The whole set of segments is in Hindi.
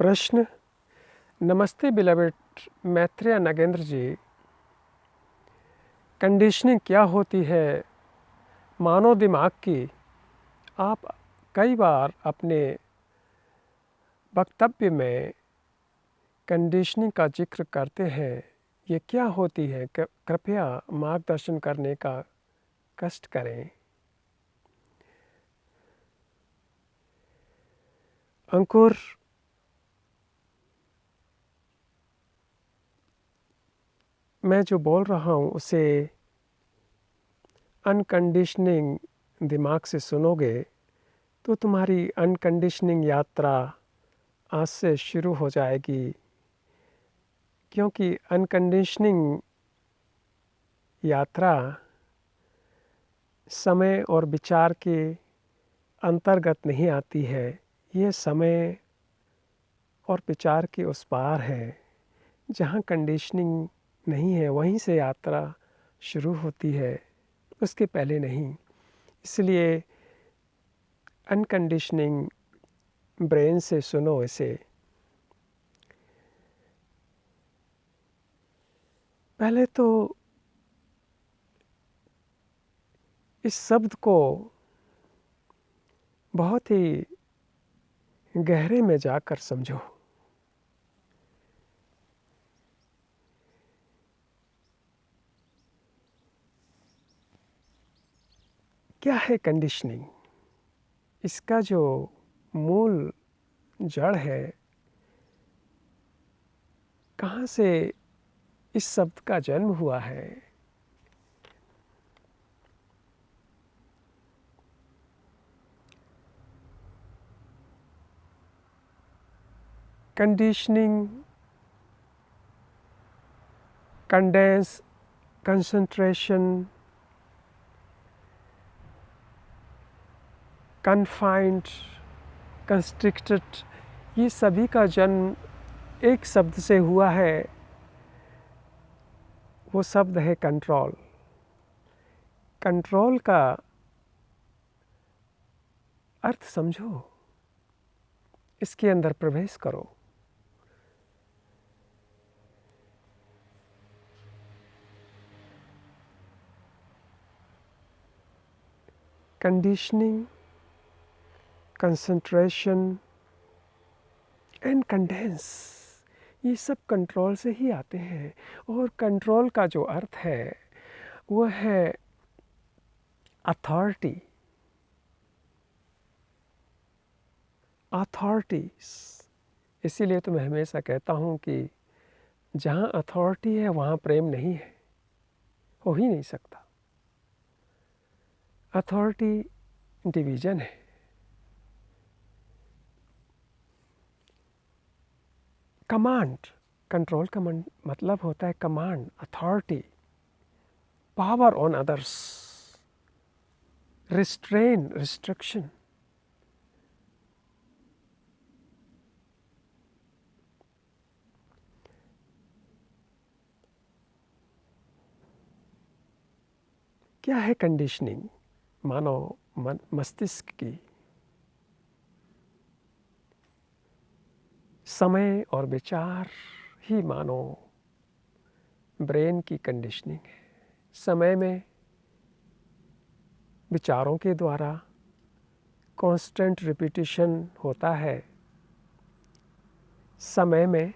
प्रश्न। नमस्ते बिलवेड मैत्रेय नागेंद्र जी, कंडीशनिंग क्या होती है मानव दिमाग की? आप कई बार अपने वक्तव्य में कंडीशनिंग का जिक्र करते हैं। ये क्या होती है? कृपया मार्गदर्शन करने का कष्ट करें। अंकुर, मैं जो बोल रहा हूँ उसे अनकंडीशनिंग दिमाग से सुनोगे तो तुम्हारी अनकंडीशनिंग यात्रा आज से शुरू हो जाएगी, क्योंकि अनकंडीशनिंग यात्रा समय और विचार के अंतर्गत नहीं आती है। ये समय और विचार के उस पार है जहाँ कंडीशनिंग नहीं है, वहीं से यात्रा शुरू होती है, उसके पहले नहीं। इसलिए अनकंडीशनिंग ब्रेन से सुनो इसे। पहले तो इस शब्द को बहुत ही गहरे में जाकर समझो। क्या है कंडीशनिंग? इसका जो मूल जड़ है, कहाँ से इस शब्द का जन्म हुआ है? Conditioning, condense, concentration, confined, constricted, ये सभी का जन्म एक शब्द से हुआ है। वो शब्द है कंट्रोल। कंट्रोल का अर्थ समझो, इसके अंदर प्रवेश करो। कंडीशनिंग, कंसंट्रेशन एंड कंडेंस, ये सब कंट्रोल से ही आते हैं। और कंट्रोल का जो अर्थ है वो है अथॉरिटी, अथॉरिटीज। इसीलिए तो मैं हमेशा कहता हूँ कि जहाँ अथॉरिटी है वहाँ प्रेम नहीं है, हो ही नहीं सकता। अथॉरिटी डिवीज़न है। कमांड, कंट्रोल का मतलब होता है command, authority, power on others, restrain, restriction. क्या है कंडीशनिंग मानव मस्तिष्क की? समय और विचार ही मानो ब्रेन की कंडीशनिंग है। समय में विचारों के द्वारा कांस्टेंट रिपीटिशन होता है। समय में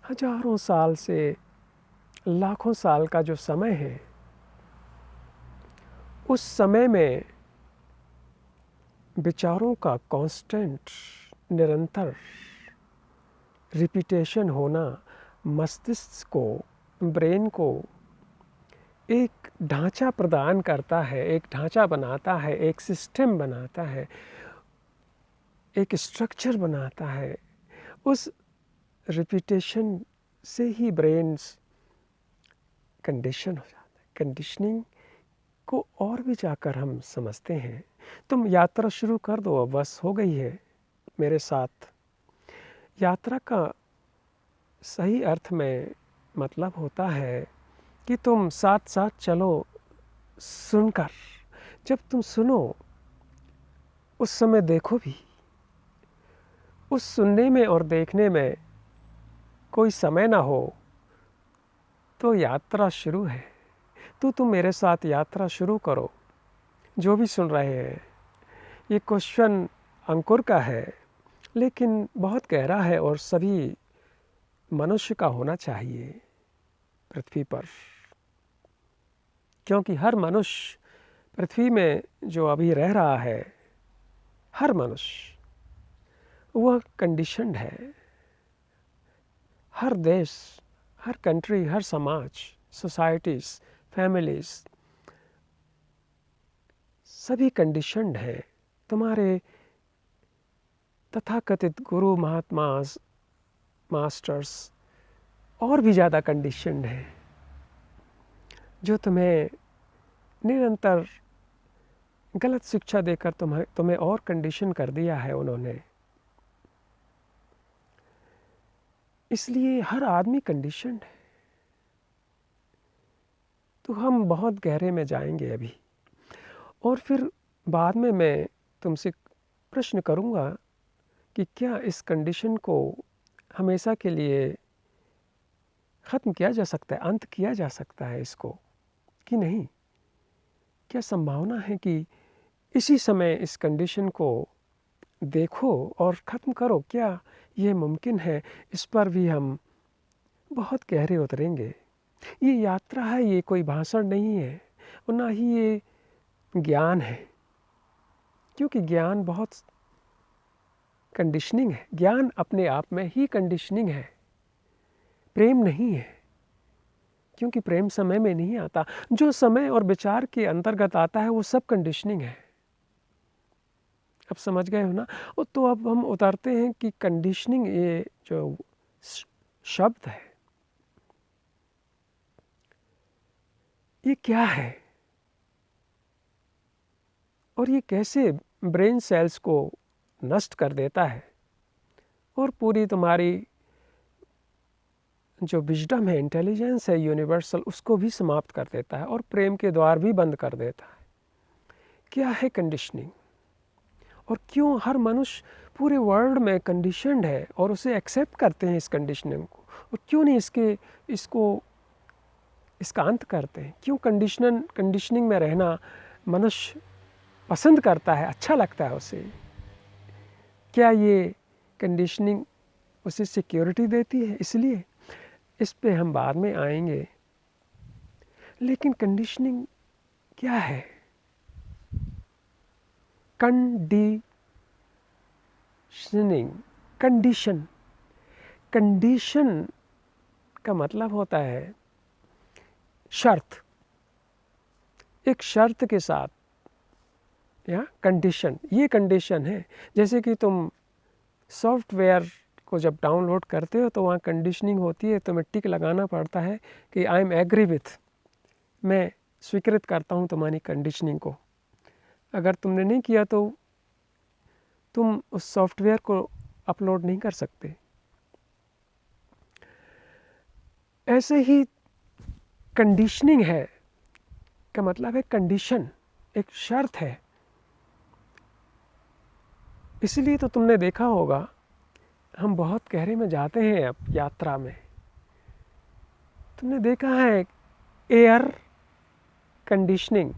हजारों साल से लाखों साल का जो समय है, उस समय में विचारों का कांस्टेंट, निरंतर रिपीटेशन होना मस्तिष्क को, ब्रेन को एक ढांचा प्रदान करता है, एक ढांचा बनाता है, एक सिस्टम बनाता है, एक स्ट्रक्चर बनाता है। उस रिपीटेशन से ही ब्रेन कंडीशन हो जाता है। कंडीशनिंग को और भी जाकर हम समझते हैं। तुम यात्रा शुरू कर दो, अब बस हो गई है मेरे साथ। यात्रा का सही अर्थ में मतलब होता है कि तुम साथ साथ चलो सुनकर। जब तुम सुनो उस समय देखो भी, उस सुनने में और देखने में कोई समय ना हो तो यात्रा शुरू है। तो तुम मेरे साथ यात्रा शुरू करो। जो भी सुन रहे हैं, ये क्वेश्चन अंकुर का है, लेकिन बहुत गहरा है और सभी मनुष्य का होना चाहिए पृथ्वी पर, क्योंकि हर मनुष्य पृथ्वी में जो अभी रह रहा है, हर मनुष्य वह कंडीशन्ड है। हर देश, हर कंट्री, हर समाज, सोसाइटीज़, फैमिलीज़ सभी कंडीशन्ड हैं। तुम्हारे तथाकथित गुरु, महात्मास, मास्टर्स और भी ज़्यादा कंडीशन्ड हैं, जो तुम्हें निरंतर गलत शिक्षा देकर तुम्हें और कंडीशन कर दिया है उन्होंने। इसलिए हर आदमी कंडीशन्ड है। तो हम बहुत गहरे में जाएंगे अभी, और फिर बाद में मैं तुमसे प्रश्न करूंगा कि क्या इस कंडीशन को हमेशा के लिए ख़त्म किया जा सकता है, अंत किया जा सकता है इसको कि नहीं? क्या संभावना है कि इसी समय इस कंडीशन को देखो और ख़त्म करो? क्या ये मुमकिन है? इस पर भी हम बहुत गहरे उतरेंगे। ये यात्रा है, ये कोई भाषण नहीं है और ना ही ये ज्ञान है, क्योंकि ज्ञान बहुत कंडीशनिंग है। ज्ञान अपने आप में ही कंडीशनिंग है, प्रेम नहीं है, क्योंकि प्रेम समय में नहीं आता। जो समय और विचार के अंतर्गत आता है वो सब कंडीशनिंग है। अब समझ गए हो ना? तो अब हम उतारते हैं कि कंडीशनिंग, ये जो शब्द है, ये क्या है और ये कैसे ब्रेन सेल्स को नष्ट कर देता है और पूरी तुम्हारी जो विजडम है, इंटेलिजेंस है यूनिवर्सल, उसको भी समाप्त कर देता है और प्रेम के द्वार भी बंद कर देता है। क्या है कंडीशनिंग और क्यों हर मनुष्य पूरे वर्ल्ड में कंडीशन्ड है और उसे एक्सेप्ट करते हैं इस कंडीशनिंग को, और क्यों नहीं इसका अंत करते हैं? क्यों कंडीशनिंग में रहना मनुष्य पसंद करता है, अच्छा लगता है उसे? क्या ये कंडीशनिंग उसे सिक्योरिटी देती है? इसलिए इस पे हम बाद में आएंगे। लेकिन कंडीशनिंग क्या है? कंडीशन का मतलब होता है शर्त, एक शर्त के साथ, या कंडीशन, ये कंडीशन है। जैसे कि तुम सॉफ्टवेयर को जब डाउनलोड करते हो तो वहाँ कंडीशनिंग होती है, तुम्हें टिक लगाना पड़ता है कि आई एम एग्री विथ, मैं स्वीकृत करता हूँ तुम्हारी कंडीशनिंग को। अगर तुमने नहीं किया तो तुम उस सॉफ्टवेयर को अपलोड नहीं कर सकते। ऐसे ही कंडीशनिंग है का मतलब है कंडीशन, एक शर्त है। इसलिए तो तुमने देखा होगा, हम बहुत गहरे में जाते हैं अब यात्रा में। तुमने देखा है एयर कंडीशनिंग,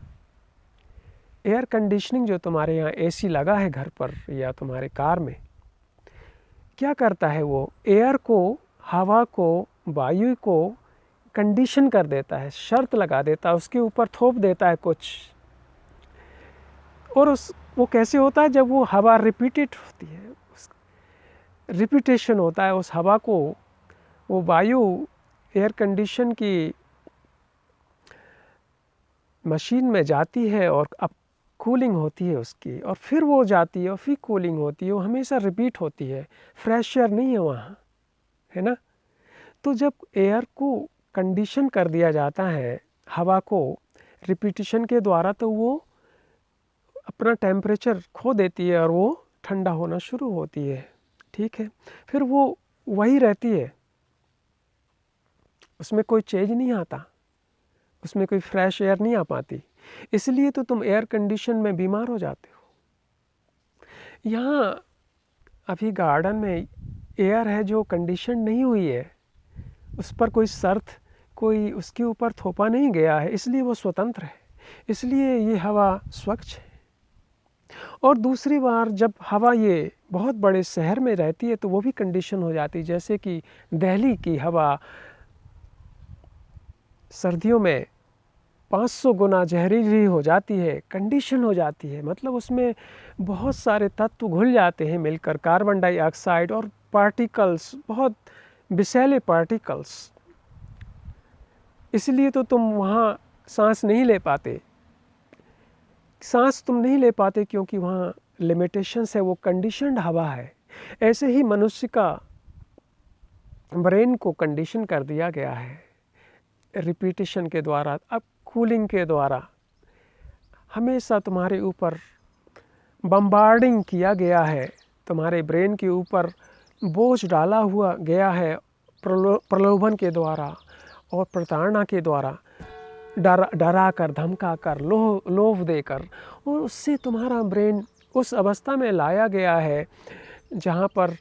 एयर कंडीशनिंग जो तुम्हारे यहाँ एसी लगा है घर पर या तुम्हारे कार में, क्या करता है? वो एयर को, हवा को, वायु को कंडीशन कर देता है, शर्त लगा देता है, उसके ऊपर थोप देता है कुछ। और वो कैसे होता है? जब वो हवा रिपीटेड होती है, रिपीटेशन होता है उस हवा को, वो वायु एयर कंडीशन की मशीन में जाती है और अब कूलिंग होती है उसकी, और फिर वो जाती है और फिर कूलिंग होती है। वो हमेशा रिपीट होती है, फ्रेश एयर नहीं है वहाँ, है ना? तो जब एयर को कंडीशन कर दिया जाता है, हवा को रिपीटिशन के द्वारा, तो वो अपना टेम्परेचर खो देती है और वो ठंडा होना शुरू होती है। ठीक है, फिर वो वही रहती है, उसमें कोई चेंज नहीं आता, उसमें कोई फ्रेश एयर नहीं आ पाती। इसलिए तो तुम एयर कंडीशन में बीमार हो जाते हो। यहाँ अभी गार्डन में एयर है जो कंडीशन नहीं हुई है, उस पर कोई शर्त, कोई उसके ऊपर थोपा नहीं गया है, इसलिए वो स्वतंत्र है, इसलिए ये हवा स्वच्छ है। और दूसरी बार जब हवा ये बहुत बड़े शहर में रहती है तो वो भी कंडीशन हो जाती है, जैसे कि दिल्ली की हवा सर्दियों में 500 गुना जहरीली हो जाती है, कंडीशन हो जाती है, मतलब उसमें बहुत सारे तत्व घुल जाते हैं मिलकर, कार्बन डाइऑक्साइड और पार्टिकल्स, बहुत विषैले पार्टिकल्स। इसलिए तो तुम वहाँ सांस नहीं ले पाते, सांस तुम नहीं ले पाते क्योंकि वहाँ लिमिटेशंस है, वो कंडीशनड हवा है। ऐसे ही मनुष्य का ब्रेन को कंडीशन कर दिया गया है रिपीटेशन के द्वारा, अब कूलिंग के द्वारा हमेशा तुम्हारे ऊपर बम्बार्डिंग किया गया है, तुम्हारे ब्रेन के ऊपर बोझ डाला हुआ गया है प्रलोभन के द्वारा और प्रताड़ना के द्वारा, डरा कर, धमका कर, लोभ देकर, और उससे तुम्हारा ब्रेन उस अवस्था में लाया गया है जहाँ पर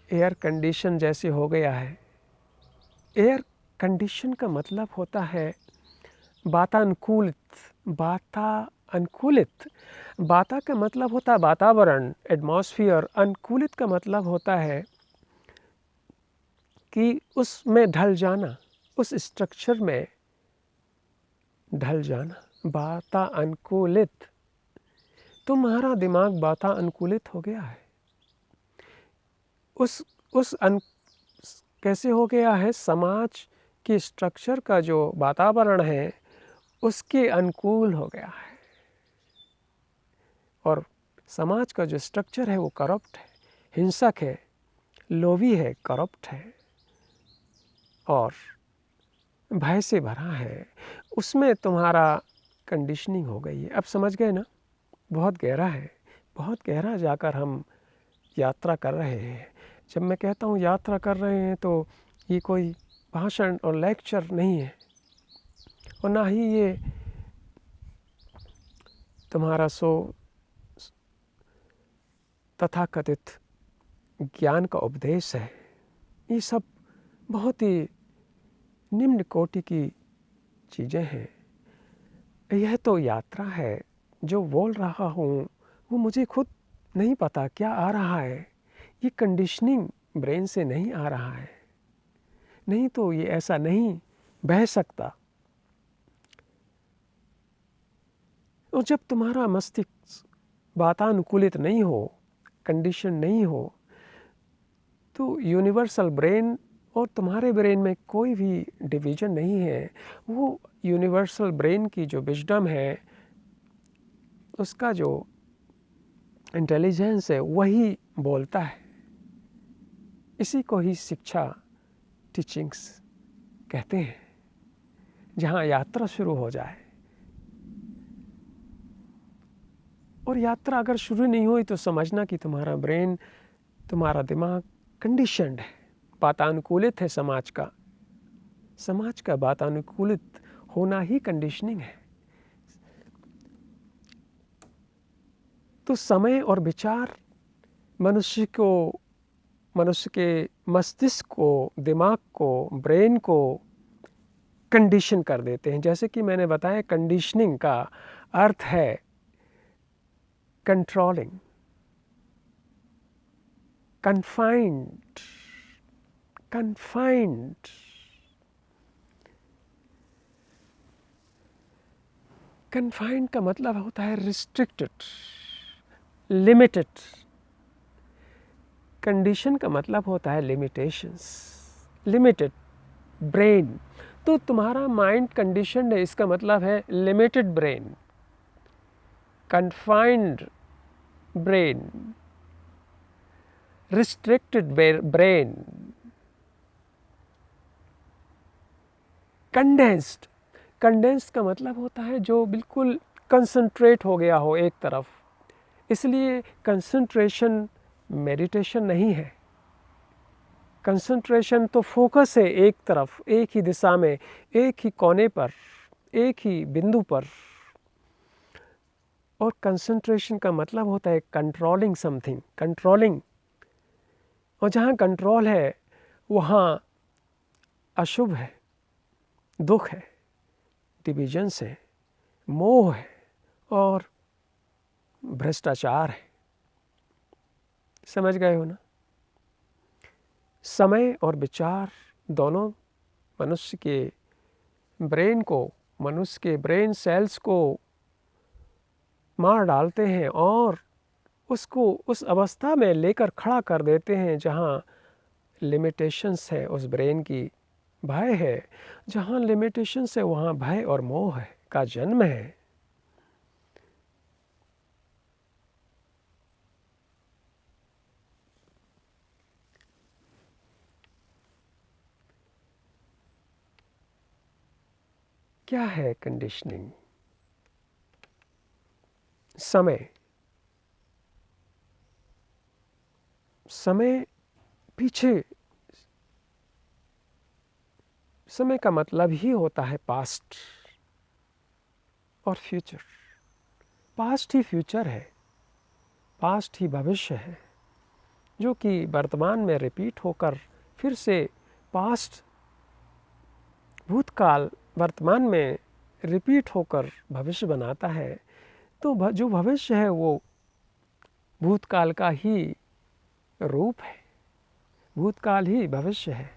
एयर कंडीशन जैसे हो गया है। एयर कंडीशन का मतलब होता है वातानुकूलित, वातानुकूलित। वाता का मतलब होता है वातावरण, एटमॉस्फेयर। अनुकूलित का मतलब होता है कि उसमें ढल जाना, उस स्ट्रक्चर में ढल जाना, वातानुकूलित। तुम्हारा दिमाग वातानुकूलित हो गया है। कैसे हो गया है? समाज के स्ट्रक्चर का जो वातावरण है उसके अनुकूल हो गया है, और समाज का जो स्ट्रक्चर है वो करप्ट है, हिंसक है, लोभी है, करप्ट है और भय से भरा है। उसमें तुम्हारा कंडीशनिंग हो गई है। अब समझ गए ना? बहुत गहरा है, बहुत गहरा जाकर हम यात्रा कर रहे हैं। जब मैं कहता हूँ यात्रा कर रहे हैं तो ये कोई भाषण और लेक्चर नहीं है, और ना ही ये तुम्हारा तथाकथित ज्ञान का उपदेश है। ये सब बहुत ही निम्न कोटि की चीज़ें हैं। यह तो यात्रा है, जो बोल रहा हूँ वो मुझे खुद नहीं पता क्या आ रहा है। ये कंडीशनिंग ब्रेन से नहीं आ रहा है, नहीं तो ये ऐसा नहीं बह सकता। और जब तुम्हारा मस्तिष्क वातानुकूलित नहीं हो, कंडीशन नहीं हो, तो यूनिवर्सल ब्रेन और तुम्हारे ब्रेन में कोई भी डिवीज़न नहीं है। वो यूनिवर्सल ब्रेन की जो विजडम है, उसका जो इंटेलिजेंस है, वही बोलता है। इसी को ही शिक्षा, टीचिंग्स कहते हैं। जहाँ यात्रा शुरू हो जाए, और यात्रा अगर शुरू नहीं हुई तो समझना कि तुम्हारा ब्रेन, तुम्हारा दिमाग कंडीशनड है, वातानुकूलित है। समाज का वातानुकूलित होना ही कंडीशनिंग है। तो समय और विचार मनुष्य के मस्तिष्क को, दिमाग को, ब्रेन को कंडीशन कर देते हैं। जैसे कि मैंने बताया, कंडीशनिंग का अर्थ है कंट्रोलिंग, कन्फाइंड। कन्फाइंड का मतलब होता है रिस्ट्रिक्टेड, लिमिटेड। कंडीशन का मतलब होता है लिमिटेशंस, लिमिटेड ब्रेन। तो तुम्हारा माइंड कंडीशनड है, इसका मतलब है limited brain, confined brain, restricted brain, condensed. Condensed का मतलब होता है जो बिल्कुल कंसंट्रेट हो गया हो एक तरफ। इसलिए कंसंट्रेशन मेडिटेशन नहीं है। कंसंट्रेशन तो फोकस है एक तरफ, एक ही दिशा में, एक ही कोने पर, एक ही बिंदु पर। और कंसंट्रेशन का मतलब होता है कंट्रोलिंग समथिंग, कंट्रोलिंग और जहाँ कंट्रोल है वहाँ अशुभ है, दुख है, डिविजन्स है, मोह है और भ्रष्टाचार है। समझ गए हो ना? समय और विचार दोनों मनुष्य के ब्रेन को, मनुष्य के ब्रेन सेल्स को मार डालते हैं और उसको उस अवस्था में लेकर खड़ा कर देते हैं जहाँ लिमिटेशंस है उस ब्रेन की, भय है। जहाँ लिमिटेशंस है वहाँ भय और मोह का जन्म है। क्या है कंडीशनिंग? समय पीछे, समय का मतलब ही होता है पास्ट और फ्यूचर। पास्ट ही फ्यूचर है, पास्ट ही भविष्य है, जो कि वर्तमान में रिपीट होकर फिर से पास्ट, भूतकाल वर्तमान में रिपीट होकर भविष्य बनाता है। तो जो भविष्य है वो भूतकाल का ही रूप है, भूतकाल ही भविष्य है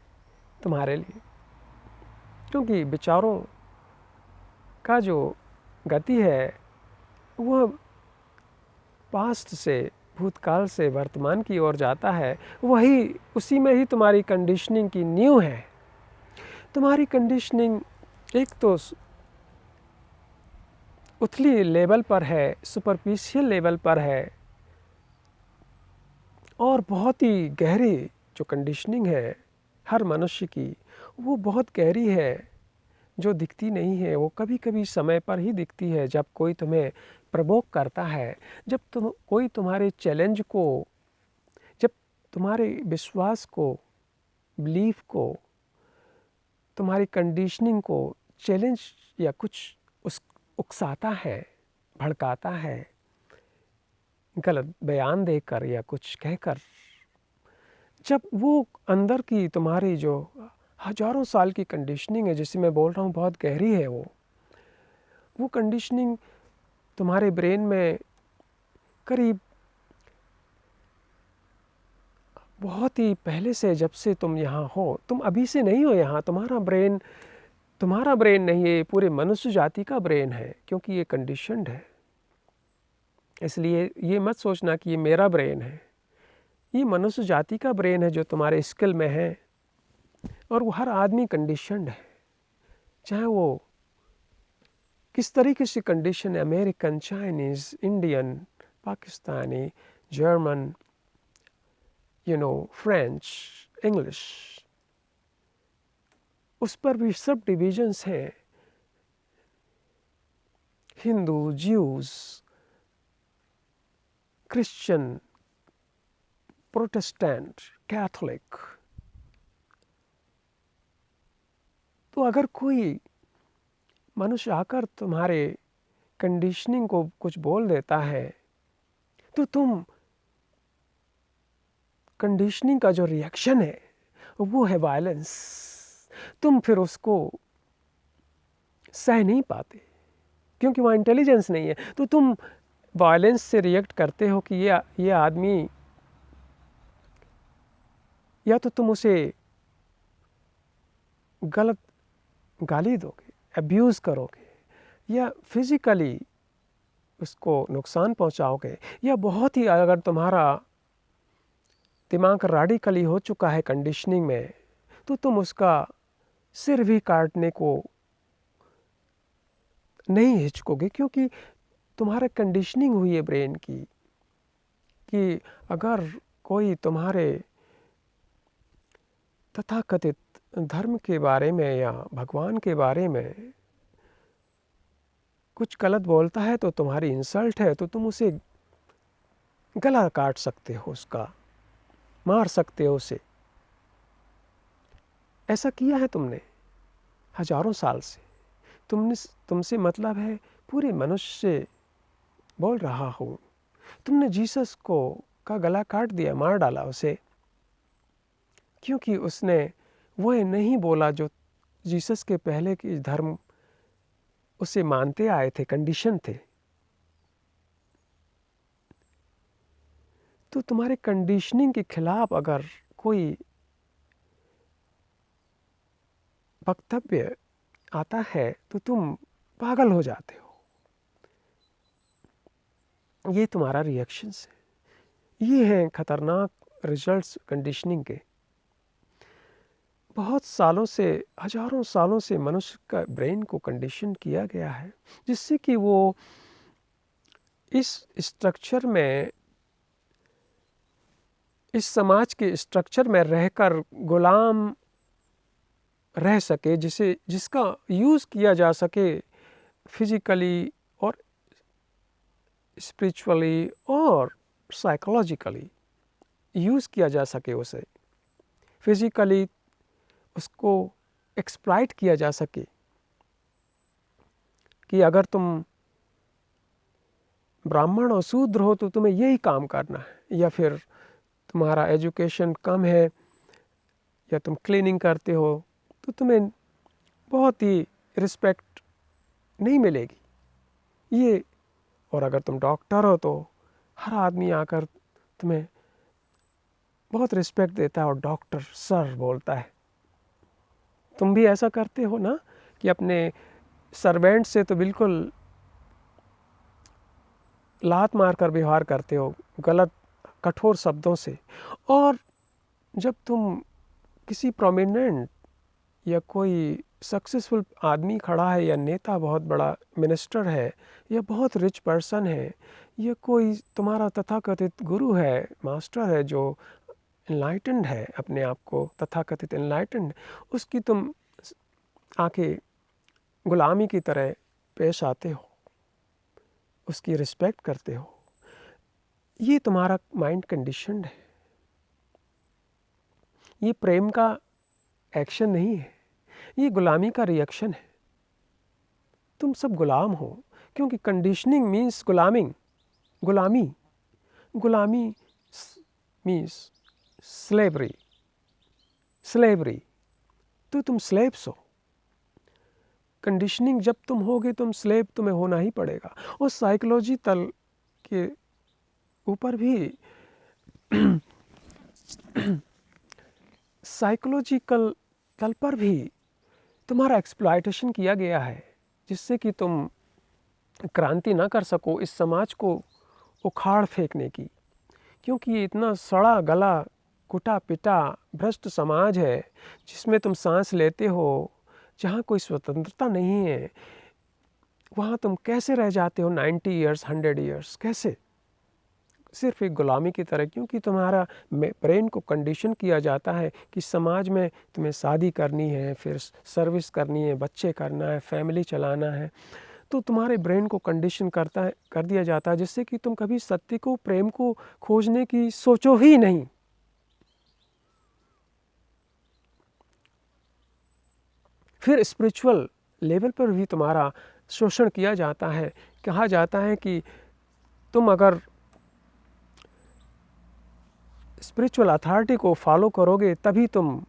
तुम्हारे लिए। क्योंकि विचारों का जो गति है वह पास्ट से, भूतकाल से वर्तमान की ओर जाता है। वही, उसी में ही तुम्हारी कंडीशनिंग की नींव है। तुम्हारी कंडीशनिंग एक तो उथली लेवल पर है, सुपरफिशियल लेवल पर है, और बहुत ही गहरी जो कंडीशनिंग है हर मनुष्य की, वो बहुत गहरी है, जो दिखती नहीं है। वो कभी कभी समय पर ही दिखती है, जब कोई तुम्हें प्रवोक करता है, जब कोई तुम्हारे चैलेंज को, जब तुम्हारे विश्वास को, बिलीफ को, तुम्हारी कंडीशनिंग को चैलेंज या कुछ उकसाता है, भड़काता है, गलत बयान देकर या कुछ कहकर। जब वो अंदर की तुम्हारी जो हजारों साल की कंडीशनिंग है, जिसे मैं बोल रहा हूँ बहुत गहरी है, वो कंडीशनिंग तुम्हारे ब्रेन में करीब बहुत ही पहले से, जब से तुम यहाँ हो, तुम अभी से नहीं हो यहाँ, तुम्हारा ब्रेन नहीं है, पूरे मनुष्य जाति का ब्रेन है, क्योंकि ये कंडीशनड है। इसलिए ये मत सोचना कि ये मेरा ब्रेन है, ये मनुष्य जाति का ब्रेन है जो तुम्हारे स्किल में है। और वो हर आदमी कंडीशनड है, चाहे वो किस तरीके से कंडीशन है, American, Chinese, Indian, Pakistani, German, French, English, उस पर भी सब डिविजन्स हैं। Hindu, Jews, Christian, Protestant, Catholic. तो अगर कोई मनुष्य आकर तुम्हारे कंडीशनिंग को कुछ बोल देता है, तो तुम कंडीशनिंग का जो रिएक्शन है वो है वायलेंस। तुम फिर उसको सह नहीं पाते, क्योंकि वहाँ इंटेलिजेंस नहीं है। तो तुम वायलेंस से रिएक्ट करते हो कि ये आदमी, या तो तुम उसे गलत गाली दोगे, अब्यूज़ करोगे, या फिज़िकली उसको नुकसान पहुंचाओगे, या बहुत ही, अगर तुम्हारा दिमाग रेडिकली हो चुका है कंडीशनिंग में, तो तुम उसका सिर भी काटने को नहीं हिचकोगे, क्योंकि तुम्हारा कंडीशनिंग हुई है ब्रेन की कि अगर कोई तुम्हारे तथाकथित धर्म के बारे में या भगवान के बारे में कुछ गलत बोलता है तो तुम्हारी इंसल्ट है, तो तुम उसे गला काट सकते हो, उसका मार सकते हो उसे। ऐसा किया है तुमने हजारों साल से। तुमसे मतलब है पूरे मनुष्य से बोल रहा हूँ। तुमने जीसस को का गला काट दिया, मार डाला उसे। क्योंकि उसने वह नहीं बोला जो जीसस के पहले के धर्म उसे मानते आए थे, कंडीशन थे। तो तुम्हारे कंडीशनिंग के खिलाफ अगर कोई वक्तव्य आता है तो तुम पागल हो जाते हो। ये तुम्हारा रिएक्शंस है। ये हैं खतरनाक रिजल्ट्स कंडीशनिंग के। बहुत सालों से, हजारों सालों से मनुष्य का ब्रेन को कंडीशन किया गया है, जिससे कि वो इस स्ट्रक्चर में, इस समाज के स्ट्रक्चर में रहकर गुलाम रह सके, जिसका यूज़ किया जा सके फिजिकली और स्पिरिचुअली और साइकोलॉजिकली यूज़ किया जा सके। उसे फिजिकली उसको एक्सप्लॉइट किया जा सके कि अगर तुम ब्राह्मण और शूद्र हो तो तुम्हें यही काम करना है, या फिर तुम्हारा एजुकेशन कम है या तुम क्लीनिंग करते हो तो तुम्हें बहुत ही रिस्पेक्ट नहीं मिलेगी ये। और अगर तुम डॉक्टर हो तो हर आदमी आकर तुम्हें बहुत रिस्पेक्ट देता है और डॉक्टर सर बोलता है। तुम भी ऐसा करते हो ना कि अपने सर्वेंट से तो बिल्कुल लात मारकर व्यवहार करते हो, गलत कठोर शब्दों से। और जब तुम किसी प्रोमिनेंट या कोई सक्सेसफुल आदमी खड़ा है, या नेता बहुत बड़ा मिनिस्टर है, या बहुत रिच पर्सन है, या कोई तुम्हारा तथाकथित गुरु है, मास्टर है जो एनलाइटेंड है, अपने आप को तथाकथित एनलाइटेंड, उसकी तुम आके गुलामी की तरह पेश आते हो, उसकी रिस्पेक्ट करते हो। ये तुम्हारा माइंड कंडीशनड है। ये प्रेम का एक्शन नहीं है, ये गुलामी का रिएक्शन है। तुम सब गुलाम हो, क्योंकि कंडीशनिंग मीन्स गुलामी। गुलामी मीन्स स्लेवरी। तो तुम स्लेव्स हो। कंडीशनिंग जब तुम होगे, तुम स्लेव तुम्हें होना ही पड़ेगा। और साइकोलॉजी तल के ऊपर भी साइकोलॉजिकल तल पर भी तुम्हारा एक्सप्लॉयटेशन किया गया है, जिससे कि तुम क्रांति ना कर सको इस समाज को उखाड़ फेंकने की। क्योंकि ये इतना सड़ा गला, कुटा पिटा, भ्रष्ट समाज है जिसमें तुम सांस लेते हो, जहाँ कोई स्वतंत्रता नहीं है। वहाँ तुम कैसे रह जाते हो 90 ईयर्स, 100 ईयर्स? कैसे? सिर्फ एक गुलामी की तरह, क्योंकि तुम्हारा ब्रेन को कंडीशन किया जाता है कि समाज में तुम्हें शादी करनी है, फिर सर्विस करनी है, बच्चे करना है, फैमिली चलाना है। तो तुम्हारे ब्रेन को कंडीशन कर दिया जाता है, जिससे कि तुम कभी सत्य को, प्रेम को खोजने की सोचो ही नहीं। फिर स्पिरिचुअल लेवल पर भी तुम्हारा शोषण किया जाता है। कहा जाता है कि तुम अगर स्पिरिचुअल अथॉरिटी को फॉलो करोगे तभी तुम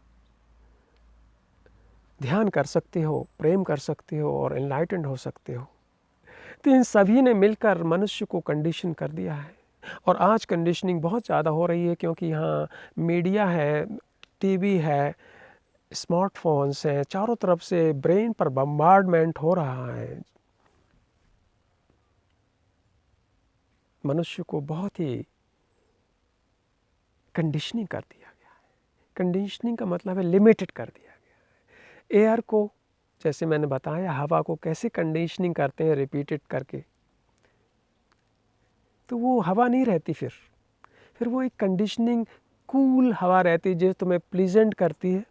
ध्यान कर सकते हो, प्रेम कर सकते हो और एनलाइटेंड हो सकते हो। तो इन सभी ने मिलकर मनुष्य को कंडीशन कर दिया है। और आज कंडीशनिंग बहुत ज़्यादा हो रही है, क्योंकि यहाँ मीडिया है, टीवी है, स्मार्टफोन्स हैं, चारों तरफ से ब्रेन पर बम्बार्डमेंट हो रहा है। मनुष्य को बहुत ही कंडीशनिंग कर दिया गया है। कंडीशनिंग का मतलब है लिमिटेड कर दिया गया है। एयर को, जैसे मैंने बताया, हवा को कैसे कंडीशनिंग करते हैं रिपीटेड करके, तो वो हवा नहीं रहती। फिर वो एक कंडीशनिंग कूल हवा रहती है जो तुम्हें प्लीजेंट करती है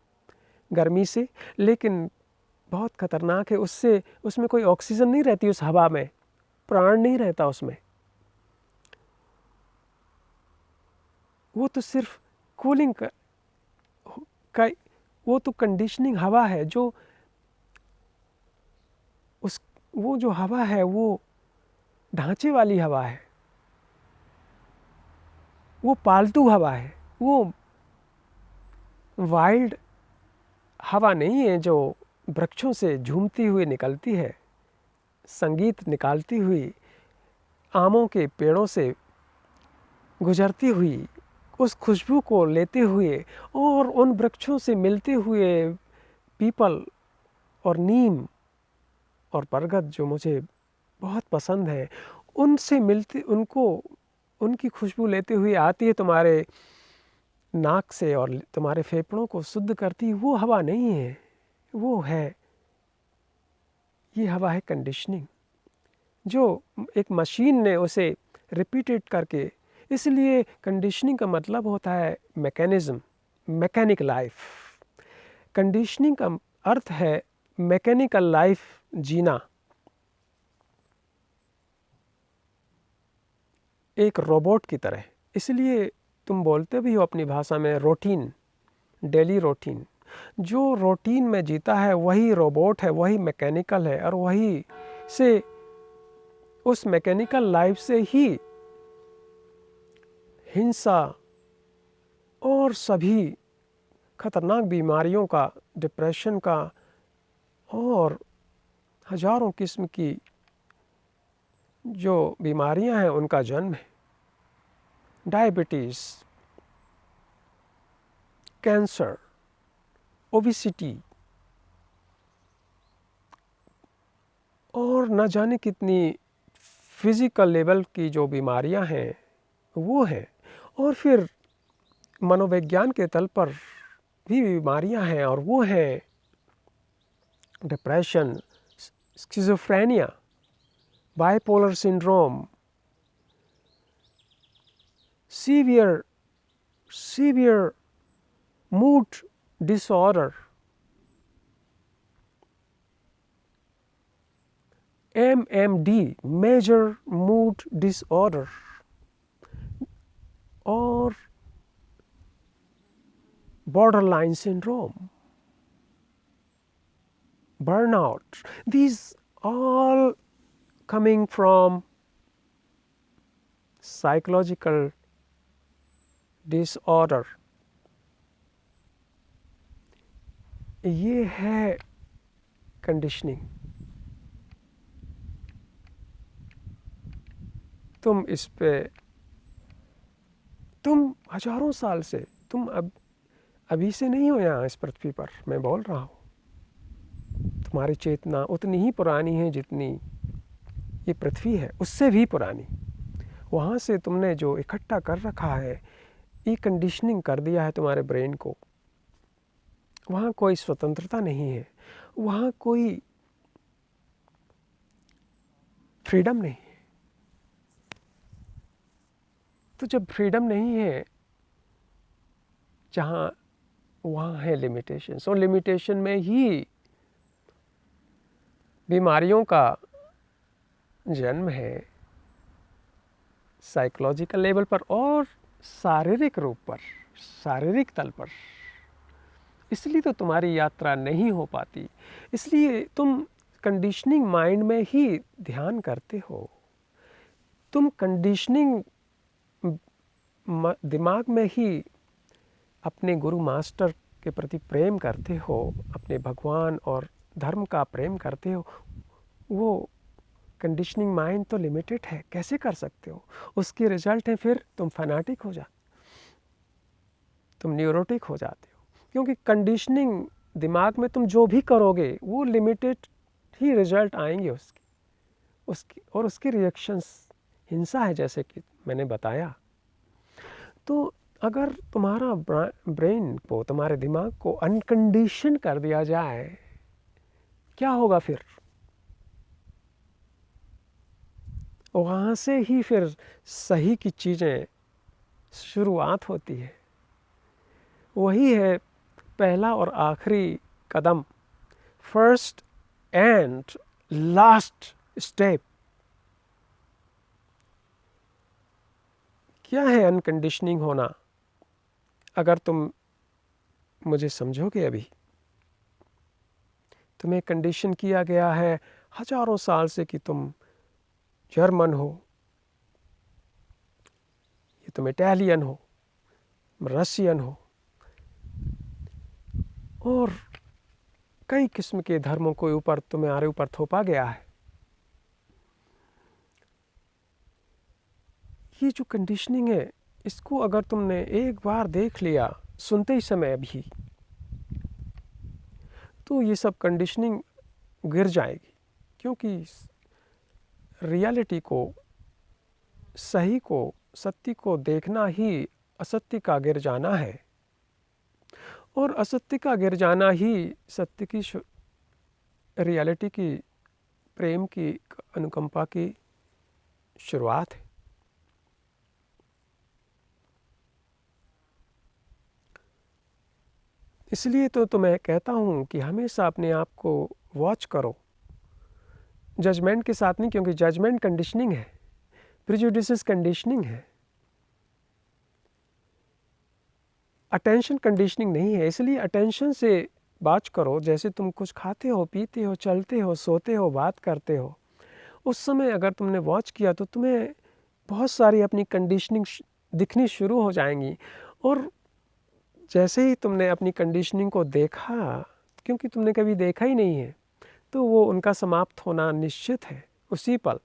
गर्मी से, लेकिन बहुत ख़तरनाक है। उसमें कोई ऑक्सीजन नहीं रहती, उस हवा में प्राण नहीं रहता उसमें। वो तो सिर्फ कूलिंग का वो तो कंडीशनिंग हवा है। वो जो हवा है वो ढांचे वाली हवा है, वो पालतू हवा है, वो वाइल्ड हवा नहीं है जो वृक्षों से झूमती हुई निकलती है, संगीत निकालती हुई आमों के पेड़ों से गुजरती हुई, उस खुशबू को लेते हुए और उन वृक्षों से मिलते हुए पीपल और नीम और बरगद जो मुझे बहुत पसंद है, उनसे मिलती उनकी खुशबू लेते हुए आती है तुम्हारे नाक से और तुम्हारे फेफड़ों को शुद्ध करती, वो हवा नहीं है, वो है, ये हवा है कंडीशनिंग, जो एक मशीन ने उसे रिपीटेड करके। इसलिए कंडीशनिंग का मतलब होता है मैकेनिज्म, मैकेनिक लाइफ। कंडीशनिंग का अर्थ है मैकेनिकल लाइफ जीना, एक रोबोट की तरह। इसलिए तुम बोलते भी हो अपनी भाषा में रूटीन, डेली रूटीन। जो रूटीन में जीता है वही रोबोट है, वही मैकेनिकल है, और वही से उस मैकेनिकल लाइफ से ही हिंसा और सभी खतरनाक बीमारियों का, डिप्रेशन का और हजारों किस्म की जो बीमारियां हैं उनका जन्म है। डायबिटीज़, कैंसर, ओबेसिटी और न जाने कितनी फिज़िकल लेवल की जो बीमारियां हैं वो हैं। और फिर मनोविज्ञान के तल पर भी बीमारियां हैं, और वो हैं depression, schizophrenia, bipolar syndrome, severe mood disorder, MMD, major mood disorder, or borderline syndrome, burnout. These all coming from psychological disorder. ये है कंडीशनिंग। तुम इस पे, तुम हजारों साल से, तुम अभी से नहीं हो यहाँ इस पृथ्वी पर, मैं बोल रहा हूँ। तुम्हारी चेतना उतनी ही पुरानी है जितनी ये पृथ्वी है, उससे भी पुरानी। वहाँ से तुमने जो इकट्ठा कर रखा है, ये कंडीशनिंग कर दिया है तुम्हारे ब्रेन को। वहाँ कोई स्वतंत्रता नहीं है, वहाँ कोई फ्रीडम नहीं है। तो जब फ्रीडम नहीं है जहाँ, वहाँ है लिमिटेशंस, और लिमिटेशन में ही बीमारियों का जन्म है, साइकोलॉजिकल लेवल पर और शारीरिक रूप पर, शारीरिक तल पर। इसलिए तो तुम्हारी यात्रा नहीं हो पाती, इसलिए तुम कंडीशनिंग माइंड में ही ध्यान करते हो। तुम कंडीशनिंग दिमाग में ही अपने गुरु मास्टर के प्रति प्रेम करते हो, अपने भगवान और धर्म का प्रेम करते हो। वो कंडीशनिंग माइंड तो लिमिटेड है, कैसे कर सकते हो? उसके रिजल्ट है फिर तुम फैनाटिक हो जाते, तुम न्यूरोटिक हो जाते हो, क्योंकि कंडीशनिंग दिमाग में तुम जो भी करोगे वो लिमिटेड ही रिजल्ट आएंगे उसकी और उसके रिएक्शंस हिंसा है, जैसे कि मैंने बताया। तो अगर तुम्हारा ब्रेन को, तुम्हारे दिमाग को अनकंडीशन कर दिया जाए, क्या होगा फिर? वहाँ से ही फिर सही की चीज़ें शुरुआत होती है। वही है पहला और आखिरी कदम, फर्स्ट एंड लास्ट स्टेप। क्या है अनकंडीशनिंग होना? अगर तुम मुझे समझोगे, अभी तुम्हें कंडीशन किया गया है हजारों साल से कि तुम जर्मन हो, ये तुम इटालियन हो, रशियन हो, और कई किस्म के धर्मों के ऊपर तुम्हारे ऊपर थोपा गया है। ये जो कंडीशनिंग है, इसको अगर तुमने एक बार देख लिया सुनते ही समय भी, तो ये सब कंडीशनिंग गिर जाएगी। क्योंकि रियलिटी को, सही को, सत्य को देखना ही असत्य का गिर जाना है, और असत्य का गिर जाना ही सत्य की, रियलिटी की, प्रेम की, अनुकंपा की शुरुआत है। इसलिए तो मैं कहता हूँ कि हमेशा अपने आप को वॉच करो, जजमेंट के साथ नहीं, क्योंकि जजमेंट कंडीशनिंग है, प्रिजुडिसेस कंडीशनिंग है, अटेंशन कंडीशनिंग नहीं है। इसलिए अटेंशन से बात करो। जैसे तुम कुछ खाते हो, पीते हो, चलते हो, सोते हो, बात करते हो, उस समय अगर तुमने वॉच किया तो तुम्हें बहुत सारी अपनी कंडीशनिंग दिखनी शुरू हो जाएंगी। और जैसे ही तुमने अपनी कंडीशनिंग को देखा, क्योंकि तुमने कभी देखा ही नहीं है, तो वो उनका समाप्त होना निश्चित है उसी पल।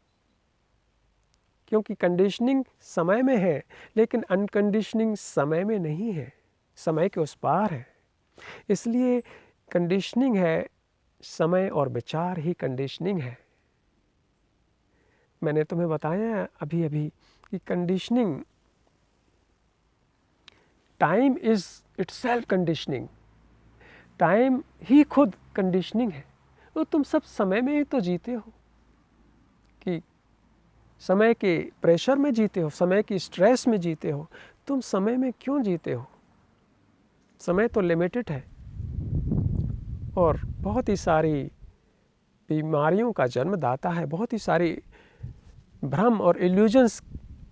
क्योंकि कंडीशनिंग समय में है, लेकिन अनकंडीशनिंग समय में नहीं है, समय के उस पार है। इसलिए कंडीशनिंग है समय, और विचार ही कंडीशनिंग है। मैंने तुम्हें बताया अभी अभी कि conditioning, time is itself conditioning, time ही खुद कंडीशनिंग है। तो तुम सब समय में ही तो जीते हो, कि समय के प्रेशर में जीते हो, समय की स्ट्रेस में जीते हो। तुम समय में क्यों जीते हो? समय तो लिमिटेड है, और बहुत ही सारी बीमारियों का जन्मदाता है, बहुत ही सारी भ्रम और इल्यूजन्स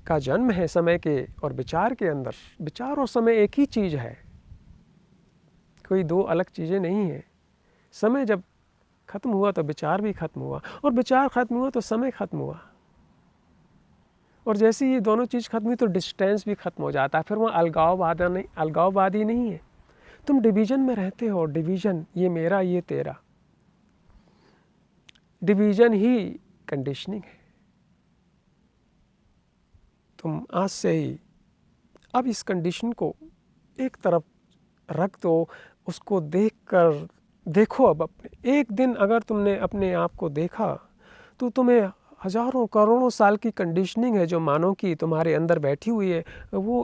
का जन्म है समय के और विचार के अंदर। विचार और समय एक ही चीज़ है, कोई दो अलग चीज़ें नहीं है। समय जब खत्म हुआ तो विचार भी खत्म हुआ, और विचार खत्म हुआ तो समय खत्म हुआ। और जैसे ही ये दोनों चीज़ खत्म हुई तो डिस्टेंस भी खत्म हो जाता है। फिर वहाँ अलगाववादी नहीं है। तुम डिवीज़न में रहते हो, डिवीज़न, ये मेरा, ये तेरा, डिवीज़न ही कंडीशनिंग है। तुम आज से ही अब इस कंडीशन को एक तरफ रख दो, उसको देखो। अब अपने एक दिन अगर तुमने अपने आप को देखा, तो तुम्हें हजारों करोड़ों साल की कंडीशनिंग है जो मानो कि तुम्हारे अंदर बैठी हुई है, वो